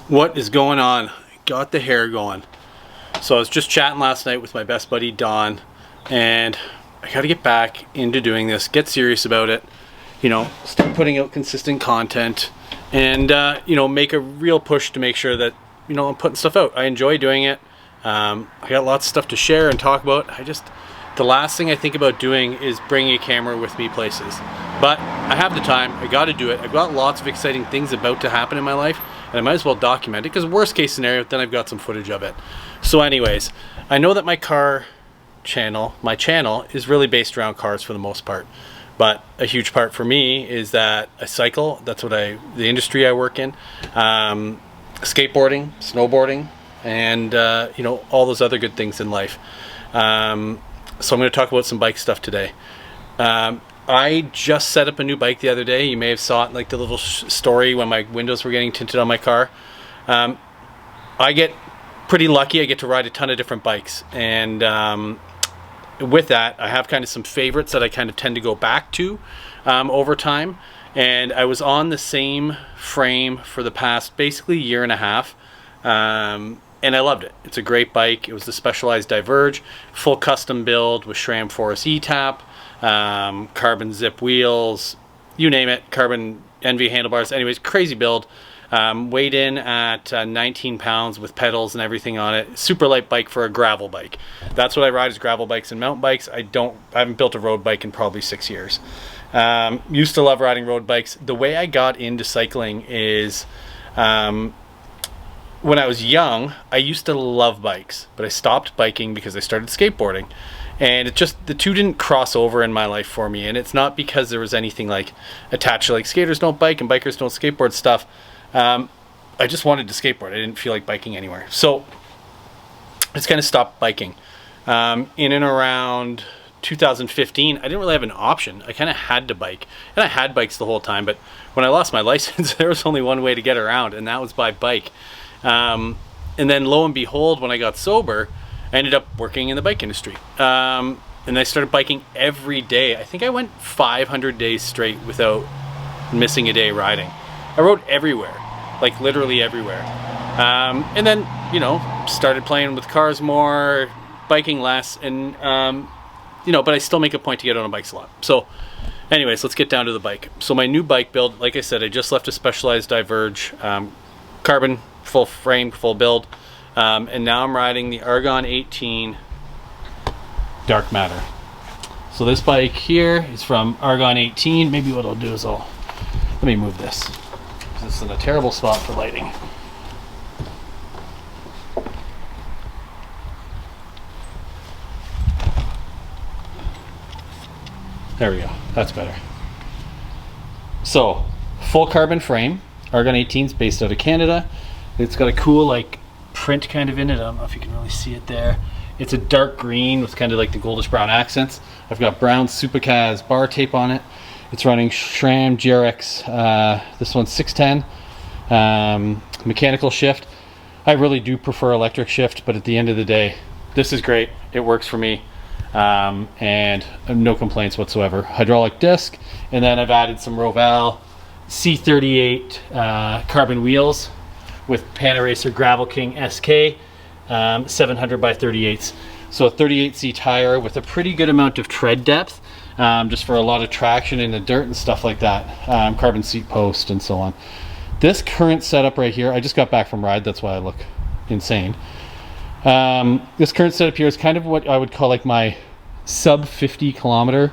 What is going on? Got the hair going. So I was just chatting last night with my best buddy Don, and I got to get back into doing this, get serious about it, you know, start putting out consistent content, and you know, make a real push to make sure that, you know, I'm putting stuff out. I enjoy doing it. I got lots of stuff to share and talk about. The last thing I think about doing is bringing a camera with me places, but I have the time. I got to do it. I've got lots of exciting things about to happen in my life, and I might as well document it, because worst case scenario, then I've got some footage of it. So anyways, I know that my channel is really based around cars for the most part, but a huge part for me is that I cycle. That's what the industry I work in, skateboarding, snowboarding, and you know, all those other good things in life. So I'm going to talk about some bike stuff today. I just set up a new bike the other day. You may have saw it in like the little story when my windows were getting tinted on my car. I get pretty lucky. I get to ride a ton of different bikes, and with that, I have kind of some favorites that I kind of tend to go back to over time. And I was on the same frame for the past basically year and a half. And I loved it. It's a great bike. It was the Specialized Diverge, full custom build with SRAM Force E-Tap, carbon zip wheels, you name it, carbon NV handlebars. Anyways, crazy build. Weighed in at 19 pounds with pedals and everything on it. Super light bike for a gravel bike. That's what I ride, is gravel bikes and mountain bikes. I haven't built a road bike in probably 6 years. Used to love riding road bikes. The way I got into cycling is, when I was young, I used to love bikes, but I stopped biking because I started skateboarding. And it just, the two didn't cross over in my life for me. And it's not because there was anything like attached to like skaters don't bike and bikers don't skateboard stuff. I just wanted to skateboard. I didn't feel like biking anywhere. So I just kind of stopped biking. In and around 2015, I didn't really have an option. I kind of had to bike. And I had bikes the whole time, but when I lost my license, there was only one way to get around, and that was by bike. And then lo and behold, when I got sober, I ended up working in the bike industry. And I started biking every day. I think I went 500 days straight without missing a day riding. I rode everywhere, like literally everywhere. And then, you know, started playing with cars more, biking less, and, you know, but I still make a point to get on bikes a lot. So anyways, let's get down to the bike. So my new bike build, like I said, I just left a Specialized Diverge, carbon, full frame, full build, and now I'm riding the Argon 18 Dark Matter. So this bike here is from Argon 18. Maybe what I'll do is let me move this, because it's in a terrible spot for lighting. There we go, that's better. So, full carbon frame, Argon 18 is based out of Canada. It's got a cool like print kind of in it. I don't know if you can really see it there. It's a dark green with kind of like the goldish brown accents. I've got brown Supacaz bar tape on it. It's running SRAM GRX. This one's 610. Mechanical shift. I really do prefer electric shift, but at the end of the day, this is great. It works for me. And no complaints whatsoever. Hydraulic disc, and then I've added some Roval C38 carbon wheels with Panaracer Gravel King SK 700 by 38s. So a 38C tire with a pretty good amount of tread depth, just for a lot of traction in the dirt and stuff like that. Carbon seat post and so on. This current setup right here, I just got back from ride, that's why I look insane. This current setup here is kind of what I would call like my sub 50 kilometer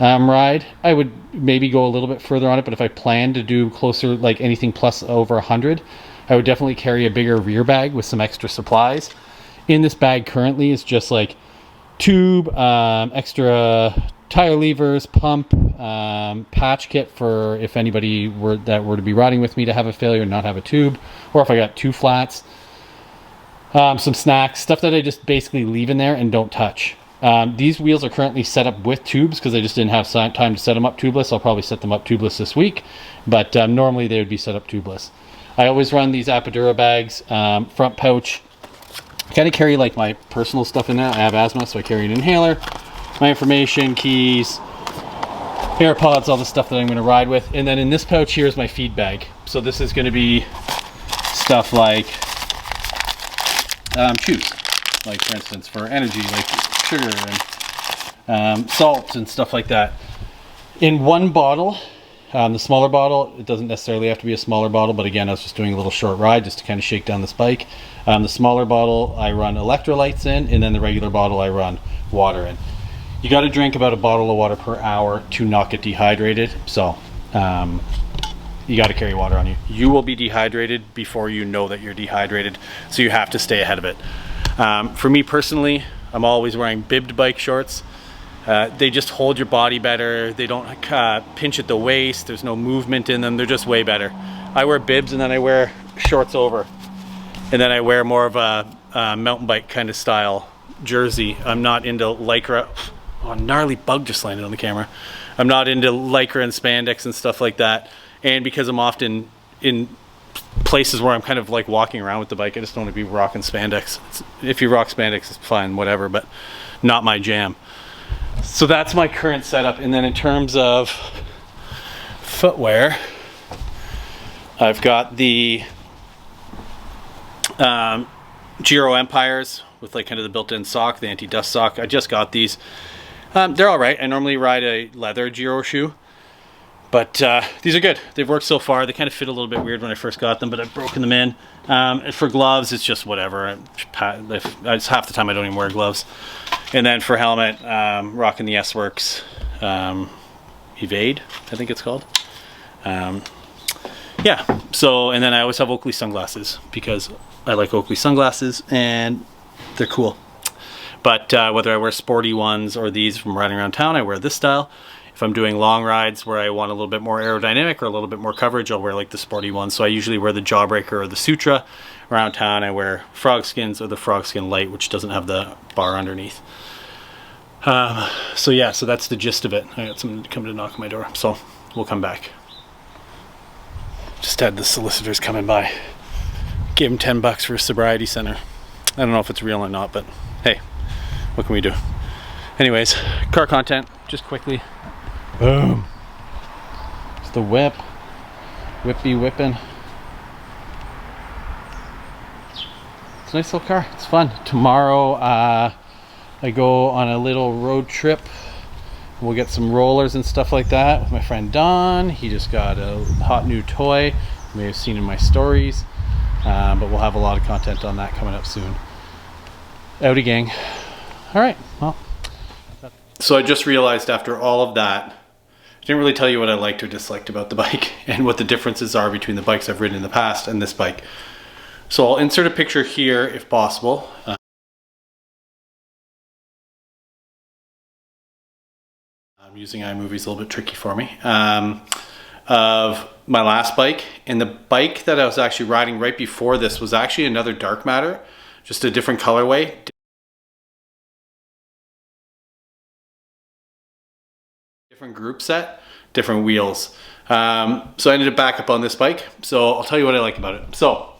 ride. I would maybe go a little bit further on it, but if I plan to do closer, like anything plus over 100, I would definitely carry a bigger rear bag with some extra supplies. In this bag currently is just like tube, extra tire levers, pump, patch kit for if anybody were to be riding with me to have a failure and not have a tube, or if I got two flats. Some snacks, stuff that I just basically leave in there and don't touch. These wheels are currently set up with tubes because I just didn't have time to set them up tubeless. I'll probably set them up tubeless this week, but normally they would be set up tubeless. I always run these Apodura bags, front pouch. I kind of carry like my personal stuff in there. I have asthma, so I carry an inhaler, my information, keys, AirPods, all the stuff that I'm going to ride with. And then in this pouch here is my feed bag. So this is going to be stuff like chews, like for instance for energy, like sugar and salt and stuff like that. In one bottle, the smaller bottle, it doesn't necessarily have to be a smaller bottle, but again, I was just doing a little short ride just to kind of shake down this bike. The smaller bottle I run electrolytes in, and then the regular bottle I run water in. You got to drink about a bottle of water per hour to not get dehydrated, so you got to carry water on you. You will be dehydrated before you know that you're dehydrated, so you have to stay ahead of it. For me personally, I'm always wearing bibbed bike shorts. They just hold your body better. They don't pinch at the waist. There's no movement in them. They're just way better. I wear bibs and then I wear shorts over. And then I wear more of a mountain bike kind of style jersey. I'm not into Lycra. Oh, a gnarly bug just landed on the camera. I'm not into Lycra and spandex and stuff like that. And because I'm often in places where I'm kind of like walking around with the bike, I just don't want to be rocking spandex. If you rock spandex, it's fine, whatever, but not my jam. So that's my current setup. And then in terms of footwear, I've got the Giro Empires with like kind of the built-in sock, the anti-dust sock. I just got these. They're all right. I normally ride a leather Giro shoe, but these are good. They've worked so far. They kind of fit a little bit weird when I first got them, but I've broken them in. And for gloves, it's just whatever. It's half the time I don't even wear gloves. And then for helmet, rocking the S-Works Evade, I think it's called. Yeah, so, and then I always have Oakley sunglasses because I like Oakley sunglasses and they're cool. But whether I wear sporty ones or these from riding around town, I wear this style. If I'm doing long rides where I want a little bit more aerodynamic or a little bit more coverage, I'll wear like the sporty ones. So I usually wear the Jawbreaker or the Sutra. Around town, I wear Frog Skins or the Frog Skin Light, which doesn't have the bar underneath. So yeah, so that's the gist of it. I got someone to come to knock on my door, so we'll come back. Just had the solicitors coming by. Gave him $10 for a sobriety center. I don't know if it's real or not, but hey, what can we do? Anyways, car content, just quickly. Boom. It's the whip. Whippy whipping. It's a nice little car. It's fun. Tomorrow, I go on a little road trip. We'll get some rollers and stuff like that with my friend Don. He just got a hot new toy. You may have seen in my stories. But we'll have a lot of content on that coming up soon. Audi gang. All right, well. So I just realized after all of that, I didn't really tell you what I liked or disliked about the bike and what the differences are between the bikes I've ridden in the past and this bike. So I'll insert a picture here if possible. I'm using iMovie's a little bit tricky for me. Of my last bike, and the bike that I was actually riding right before this was actually another Dark Matter, just a different colorway. Different group set, different wheels. So I ended up back up on this bike. So I'll tell you what I like about it. So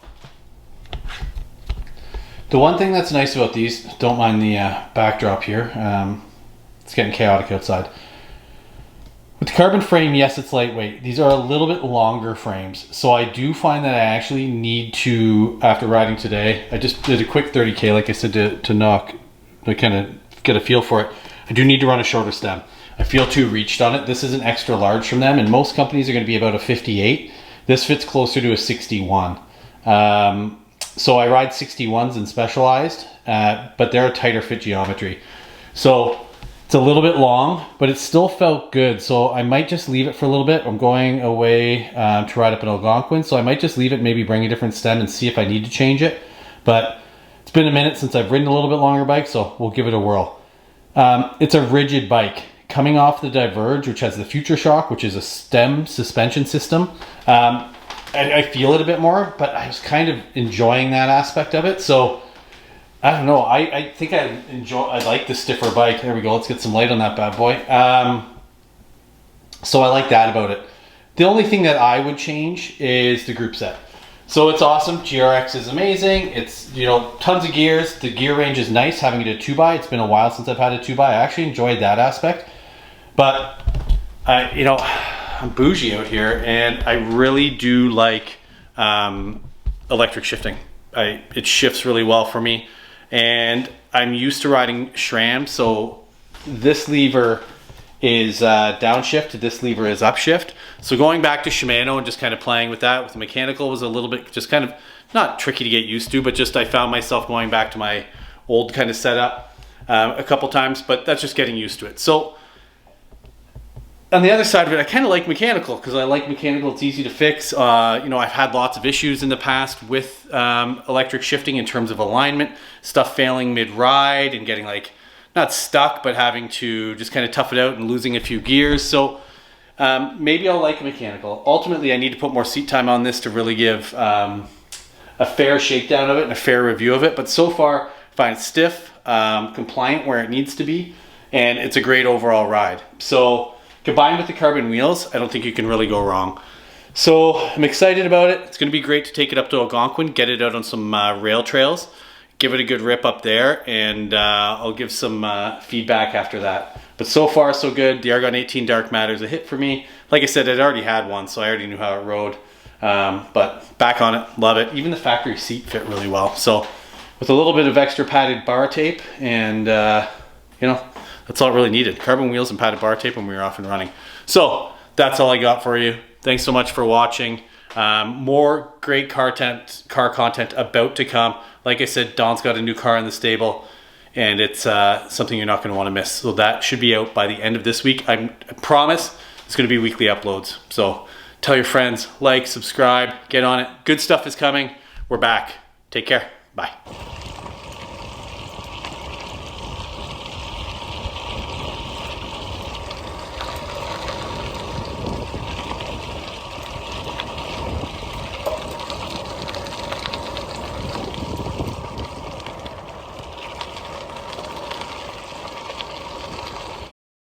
the one thing that's nice about these, don't mind the backdrop here. It's getting chaotic outside. With the carbon frame, yes, it's lightweight. These are a little bit longer frames. So I do find that I actually need to, after riding today, I just did a quick 30K, like I said, to knock, to kind of get a feel for it. I do need to run a shorter stem. I feel too reached on it. This is an extra large from them, and most companies are going to be about a 58. This fits closer to a 61. So I ride 61s in Specialized, but they're a tighter fit geometry. So it's a little bit long, but it still felt good. So I might just leave it for a little bit. I'm going away to ride up in Algonquin, so I might just leave it, maybe bring a different stem and see if I need to change it. But it's been a minute since I've ridden a little bit longer bike, so we'll give it a whirl. It's a rigid bike. Coming off the Diverge, which has the Future Shock, which is a stem suspension system, I feel it a bit more, but I was kind of enjoying that aspect of it. So I don't know. I think I like the stiffer bike. There we go. Let's get some light on that bad boy. So I like that about it. The only thing that I would change is the group set. So it's awesome. GRX is amazing. It's, you know, tons of gears. The gear range is nice having it a 2x. It's been a while since I've had a 2x. I actually enjoyed that aspect. But, you know, I'm bougie out here, and I really do like electric shifting. It shifts really well for me, and I'm used to riding SRAM, so this lever is downshift, this lever is upshift. So going back to Shimano and just kind of playing with that with the mechanical was a little bit just kind of not tricky to get used to, but just I found myself going back to my old kind of setup a couple times, but that's just getting used to it. So on the other side of it, I kind of like mechanical because I like mechanical. It's easy to fix. You know, I've had lots of issues in the past with electric shifting in terms of alignment, stuff failing mid-ride and getting like, not stuck, but having to just kind of tough it out and losing a few gears. So maybe I'll like mechanical. Ultimately, I need to put more seat time on this to really give a fair shakedown of it and a fair review of it. But so far, I find it stiff, compliant where it needs to be, and it's a great overall ride. So combined with the carbon wheels, I don't think you can really go wrong. So I'm excited about it. It's going to be great to take it up to Algonquin, get it out on some rail trails, give it a good rip up there, and I'll give some feedback after that. But so far, so good. The Argon 18 Dark Matter is a hit for me. Like I said, I'd already had one, so I already knew how it rode. But back on it, love it. Even the factory seat fit really well. So with a little bit of extra padded bar tape and, you know, that's all it really needed. Carbon wheels and padded bar tape, and we were off and running. So that's all I got for you. Thanks so much for watching. More great car content about to come. Like I said, Don's got a new car in the stable, and it's something you're not going to want to miss. So that should be out by the end of this week. I promise it's going to be weekly uploads. So tell your friends, like, subscribe, get on it. Good stuff is coming. We're back. Take care. Bye.